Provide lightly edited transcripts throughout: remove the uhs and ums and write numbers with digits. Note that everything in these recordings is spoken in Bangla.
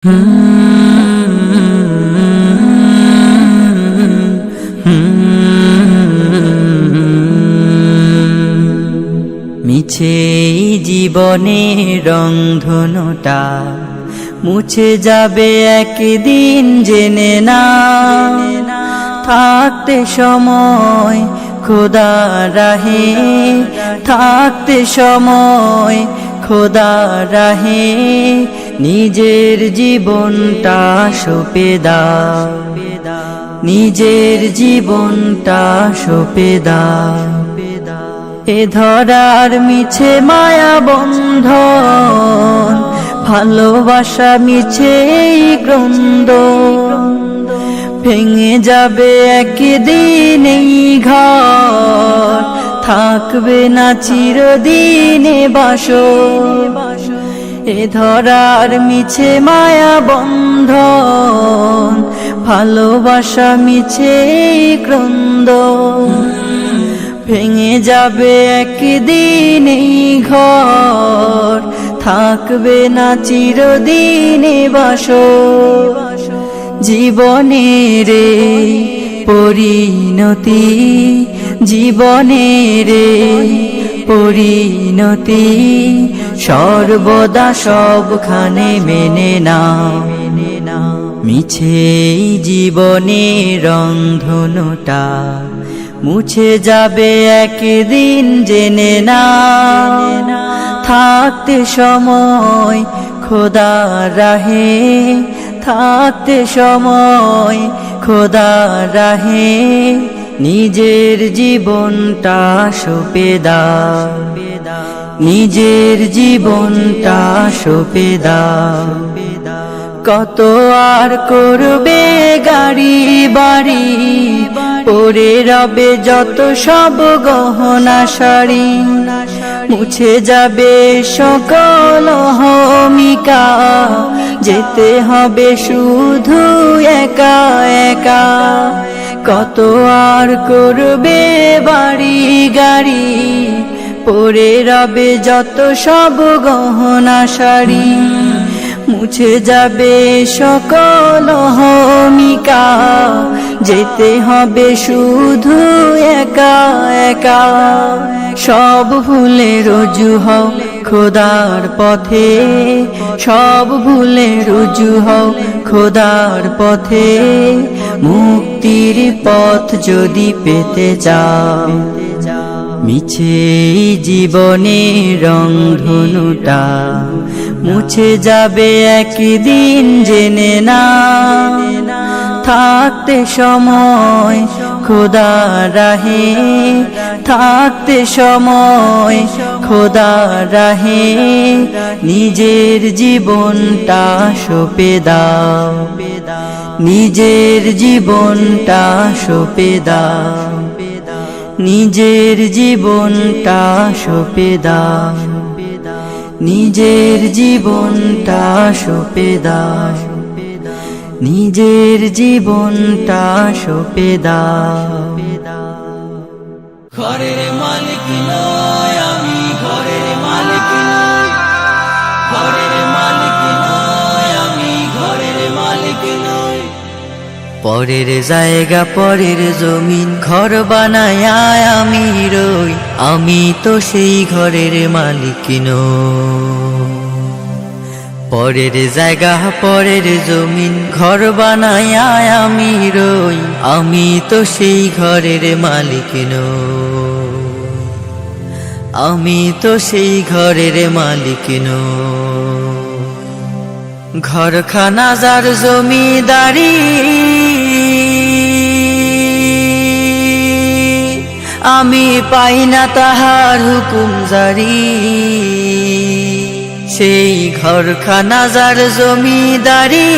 মিছে জীবনের রংধনুটা মুছে যাবে একদিন জেনে না। থাকতে সময় খোদা রাহে, থাকতে সময় খোদা রাহে, নিজের জীবনটা সঁপে দাও, নিজের জীবনটা সঁপে দাও। এ ধরার মিছে মায়া বন্ধন, ভালোবাসা মিছে ক্রন্দন, ভেঙে যাবে একদিন এই ঘর, থাকবে না চিরদিনে বাসর। এ ধরার মিছে মায়া বন্ধন, ভালোবাসা মিছে ক্রন্দন, ভেঙে যাবে একদিন এই ঘর, থাকবে না চিরদিনে বাসর। জীবনের পরিণতি, জীবনের পরিণতি সর্বদা সবখানে মেনে নাও। মিছে জীবনের রংধনুটা মুছে যাবে একদিন জেনে না। থাকতে সময় খোদা রাহে, থাকতে সময় খোদা রাহে, নিজের জীবনটা সঁপে দাও, নিজের জীবনটা সঁপে দাও। কত আর করবে গাড়ি বাড়ি, পরে রবে যত সব গহনা শাড়ি, মুছে যাবে সকল অহমিকা, যেতে হবে শুধু একা একা। কত আর করবে বাড়ি গাড়ি, পরে রবে যত সব গহনা শাড়ি, মুছে যাবে সকল অহমিকা, যেতে হবে শুধু একা একা। সব ভুলে রুজু হও খোদার পথে, সব ভুলে রুজু হও খোদার পথে, মুক্তির পথ যদি পেতে চাও। মিছে জীবনের রংধনুটা মুছে যাবে একদিন জেনে না। থাকতে সময় খোদা রাহে, থাকতে সময় খোদা রাহে, নিজের জীবনটা সঁপে দাও, নিজের জীবনটা সঁপে দাও, নিজের জীবনটা সঁপে দাও, নিজের জীবনটা সঁপে দাও, নিজের জীবনটা সঁপে দাও। ঘরের মালিক নয় আমি, ঘরের মালিক নয়, ঘরের মালিক নয় আমি, ঘরের মালিক নয়। পরের জায়গা পরের জমিন ঘর বানায় আমি রই, আমি তো সেই ঘরের মালিক নই। পরের জায়গা পরের জমিন ঘর বানায় আমি রই, আমি তো সেই ঘরের মালিক নই, আমি তো সেই ঘরের মালিক নই। ঘরখানা যার জমিদারি, আমি পাই না তাহার হুকুম জারি, সেই ঘরখানা যার জমিদারি,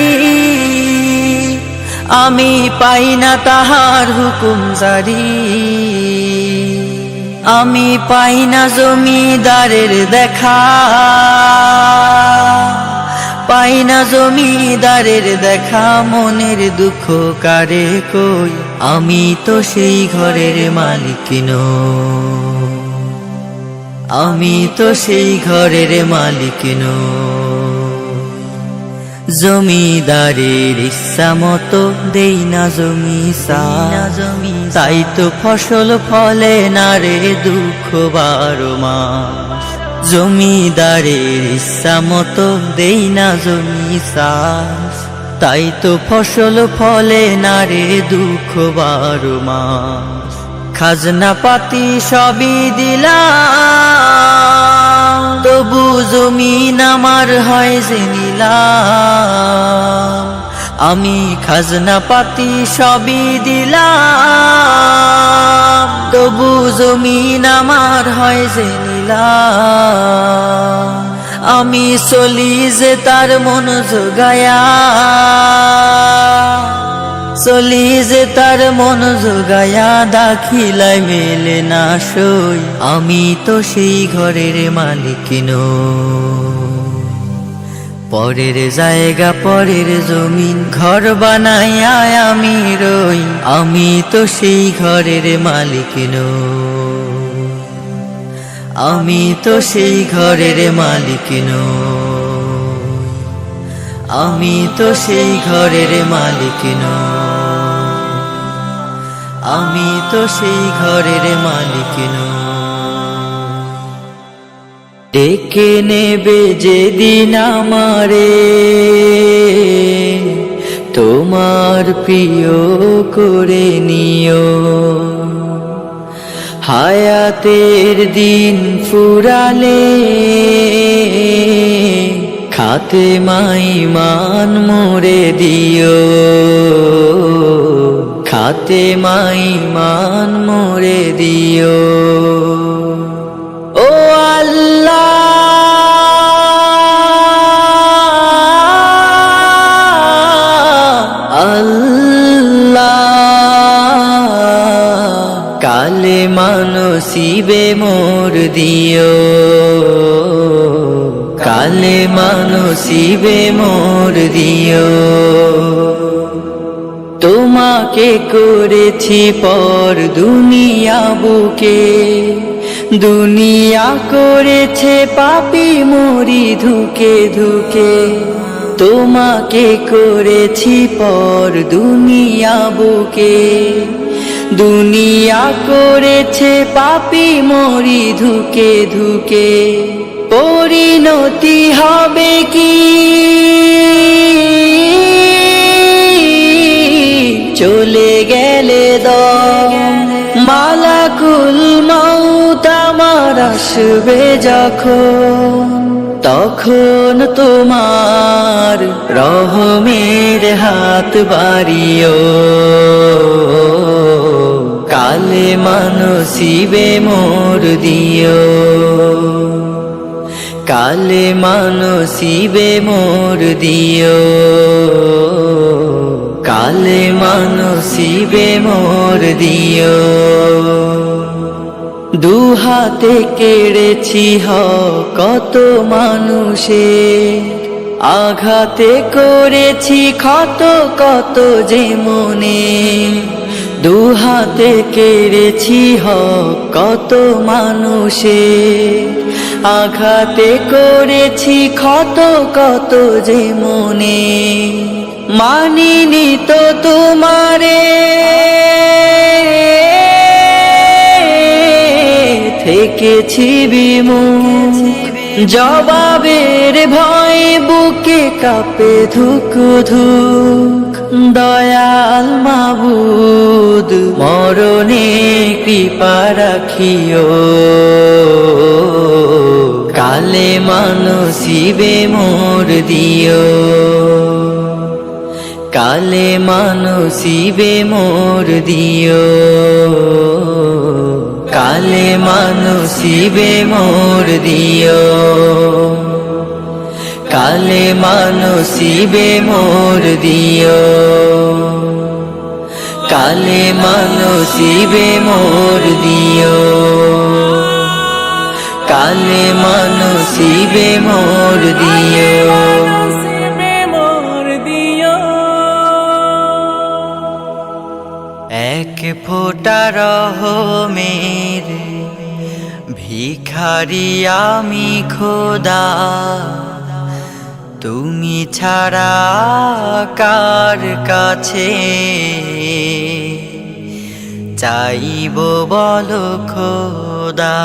আমি পাই না তাহার হুকুম জারি। আমি পাই না জমিদারের দেখা, পাই না জমিদারের দেখা, মনের দুঃখ কারে কই, আমি তো সেই ঘরের মালিক নই, আমি তো সেই ঘরের মালিক নই। জমিদারের ইচ্ছা মতো দেই না জমি চাষ, তাই তো ফসল ফলে না রে দুঃখ 12 মাস। জমিদারের ইচ্ছা মতো দেই না জমি চাষ, তাই তো ফসল ফলে না রে দুঃখ 12 মাস। খাজনা পাতি সবই দিলাম, তবু জমিন আমার হয় যে নিলাম। আমি খাজনা পাতি সবই দিলাম, তবু জমিন আমার হয় যে নিলাম। আমি চলি যে তার মন জোগায়া, চলি যে তার মন জোগায়া, দাখিলায় মেলে না সই। আমি তো সেই ঘরের মালিক নই, পরের জায়গা পরের জমিন ঘর বানাইয়া আমি রই। আমি তো সেই ঘরের মালিক নই, আমি তো সেই ঘরের মালিক নই, আমি তো সেই ঘরের মালিক নই, আমি তো সেই ঘরের মালিক নই। ডেকে নেবে যেদিন আমারে তোমার প্রিয় করে নিও, হায়াতের দিন ফুরালে খাতেমায় ঈমান মোরে দিও, খাতেমায় ঈমান মোরে দিও। ও আল্লাহ, কালেমা নসিবে মোর দিও, কালেমা নসিবে মোর দিও। তোমাকে করেছি পর দুনিয়া বুকে, দুনিয়া করেছে পাপী মরি ধুকে ধুকে। তোমাকে করেছি পর দুনিয়া বুকে, দুনিয়া করেছে পাপী মরি ধুকে ধুকে। পরিণতি হবে কি চলে গেলে দম, মালাকুল মউত আমার আসবে যখন, তখন তোমার রহমের হাত বাড়িও, কালেমা নসিবে মোর দিও, কালেমা নসিবে মোর দিও, কালেমা নসিবে মোর দিও। দুহাতে কেড়েছি হক কত মানুষের, আঘাতে করেছি ক্ষত কত যে মনে। দুহাতে কেড়েছি হক কত মানুষের, আঘাতে করেছি ক্ষত কত যে মনে। মানিনি তো তোমারে, থেকেছি বিমুখ, জবাবের ভয় বুকে কাঁপে ধুক ধুক। দয়াল মাবুদ মরণে কৃপা রাখিও, কালেমা নসিবে মোর দিও, কালেমা নসিবে মোর দিও, কালেমা নসিবে মোর দিও, কালেমা নসিবে মোর দিও, কালেমা নসিবে মোর দিও, কালেমা নসিবে মোর দিও। এক ফোঁটা রহমের ভিখারি আমি খোদা, তুমি ছাড়া কার কাছে চাইব বলো খোদা,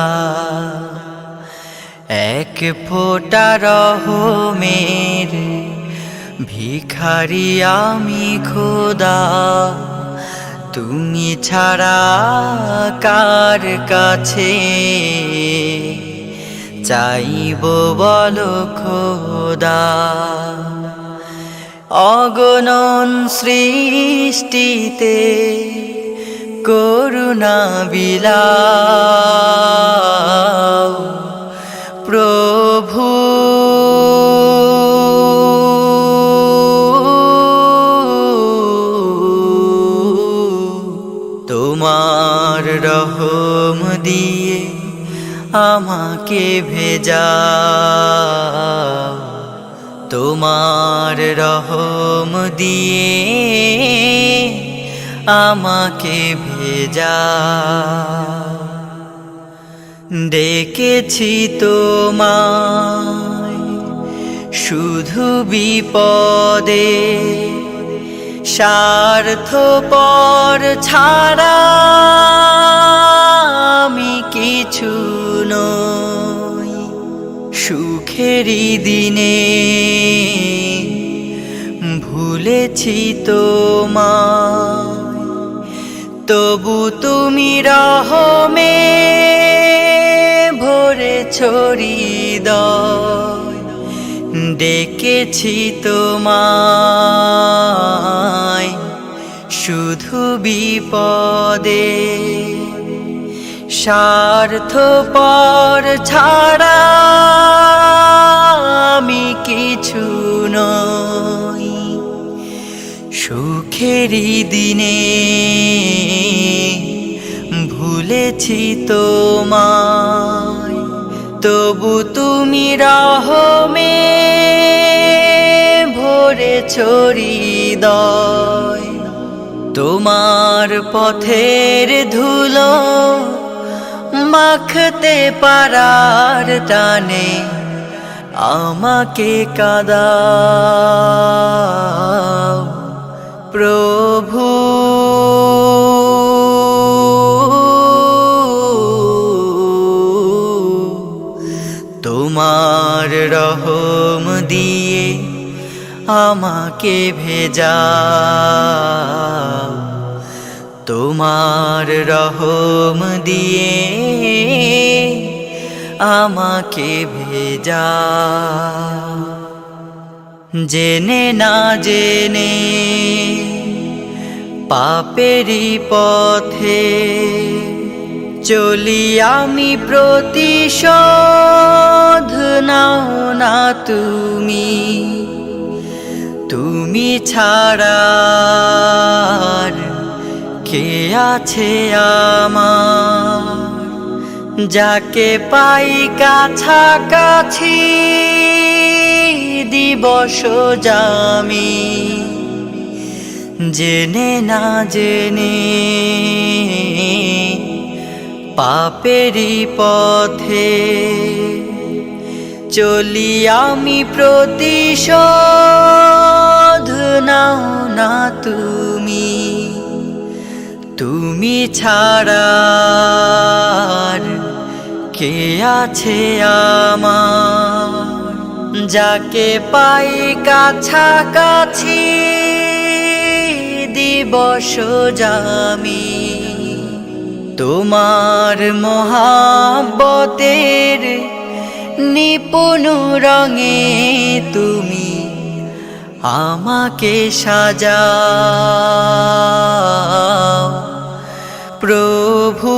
এক ফোঁটা রহমের ভিখারি আমি খোদা। তুমি ছাড়া কার কাছে চাইব বলো খোদা। অগণন সৃষ্টিতে করুণা বিলাও প্রভু, তোমার রহম দিয়ে আমাকে ভেজাও, তোমার রহম দিয়ে আমাকে ভেজাও। ডেকেছি তোমায় শুধু বিপদে, স্বার্থপর ছাড়া আমি কিছু নই। সুখেরই দিনে ভুলেছি তোমায়, তবু তুমি রহমে ভরেছ হৃদয়। ডেকেছি তোমায় শুধু বিপদে, স্বার্থপর ছাড়া আমি কিছু নই। সুখেরই দিনে ভুলেছি তোমায়, তবু তুমি রহমে ভরেছ হৃদয়। তোমার পথের ধুলো মাখতে পারার টানে আমাকে কাঁদাও প্রভু। তোমার রহম দিয়ে আমাকে ভেজাও, তোমার রহম দিয়ে আমাকে ভেজাও। জেনে না জেনে পাপেরই পথে চলি আমি, প্রতিশোধ নাও না তুমি। তুমি ছাড়া আর কে আছে আমার, যাকে পাই কাছাকাছি দিবস জামি। জেনে না জেনে পাপেরই পথে চলি আমি, প্রতিশোধ নাও না তুমি। তুমি ছাড়া আর কে আছে আমার, যাকে পাই কাছাকাছি দিবস জামি। তোমার মহাব্বতের নিপুণ রঙে তুমি আমাকে সাজাও প্রভু।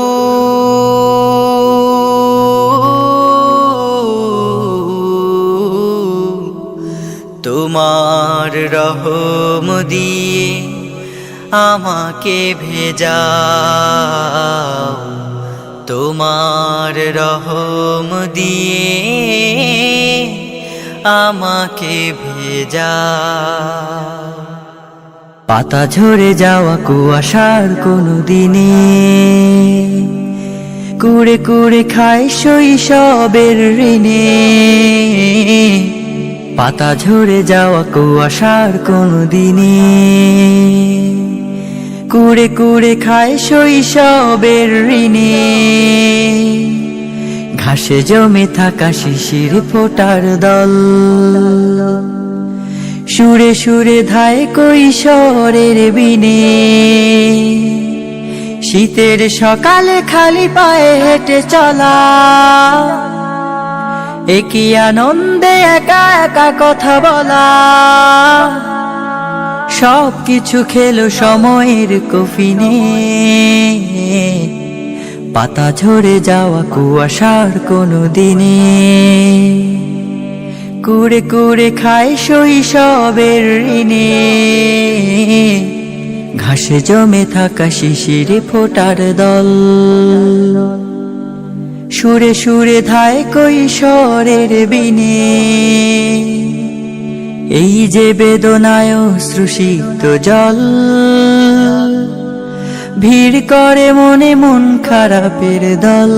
তোমার রহম দিয়ে আমাকে ভেজাও, তোমার রহম দিয়ে আমাকে ভেজাও। পাতা ঝরে যাওয়া কুয়াশার কোনো দিনে কুড়ে কুড়ে খায় শৈশবের ঋণে। পাতা ঝরে যাওয়া কুয়াশার কোনো দিনে কুড়ে কুড়ে খায় শৈশবের ঋণে ঘাসে জমে থাকা শিশির ফোটার দল সুরে সুরে ধায় কৈশোরের বিনে শীতের সকালে খালি পায়ে হেঁটে চলা একই আনন্দে একা একা কথা বলা সব কিছু খেলো সময়ের কফিনে পাতা ঝরে যাওয়া কুয়াশার কোনো দিনে কুড়ে কুড়ে খায় শৈশবের ঋণে ঘাসে জমে থাকা শিশির ফোটার দল সুরে সুরে ধায় কৈশোরের বিনে এই যে বেদনায় অশ্রুসিক্ত জল ভিড় করে মনে মন খারাপের দল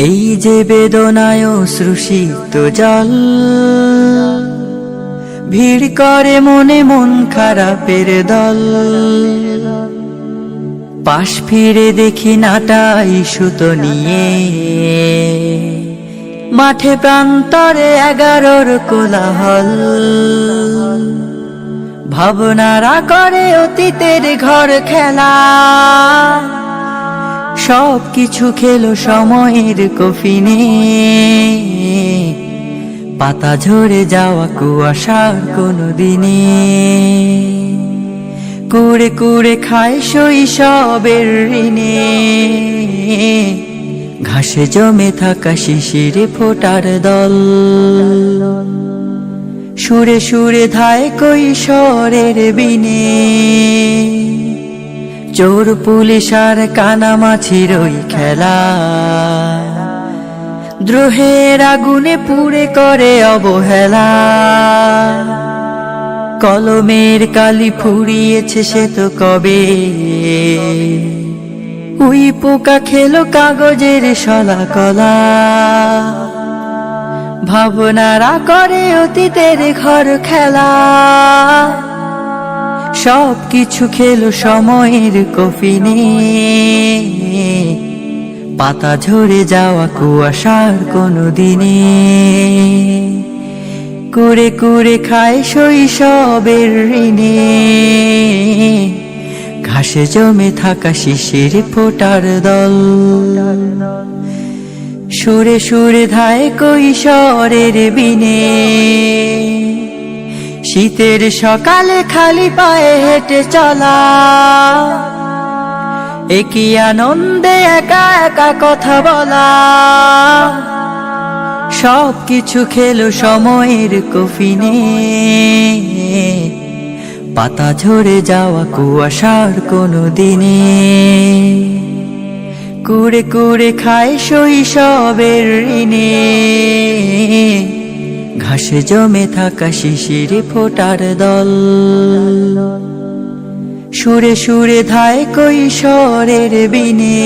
এই যে বেদনায় অশ্রুসিক্ত জল ভিড় করে মনে মন খারাপের দল পাশ ফিরে দেখি নাটাই সুতো নিয়ে মাঠে প্রান্তরে 11 কোলাহল ভাবনারা করে অতীতের ঘর খেলা সব কিছু খেলো সময়ের কফিনে পাতা ঝরে যাওয়া কুয়াশার কোনো দিনে কুড়ে কুড়ে খায় শৈশবের ঋণে ঘাসে জমে থাকা শিশির ফোটার দল সুরে সুরে ধায় কৈশোরের বিনে চোর পুলিশ আর কানামাছির ওই খেলা দ্রোহের আগুনে পুড়ে করে অবহেলা কলমের কালি ফুরিয়েছে সে তো কবে উই পোকা খেলো কাগজের শলা কলা ভাবনারা করে অতীতের ঘর খেলা সব কিছু খেলো সময়ের কফিনে পাতা ঝরে যাওয়া কুয়াশার কোনো দিনে কুড়ে কুড়ে খায় শৈশবের ঋণে ঘাসে জমে থাকা শিশির ফোটার দল সুরে সুরে ধায় কৈশোরের বিনে শীতের সকালে খালি পায়ে হেঁটে চলা একই আনন্দে একা একা কথা বলা সব কিছু খেলো সময়ের কফিনে পাতা ঝরে যাওয়া কুয়াশার কোনো দিনে কুড়ে কুড়ে খায় শৈশবের ঋণে ঘাসে জমে থাকা শিশির ফোটার দল সুরে সুরে ধায় কৈশোরের বিনে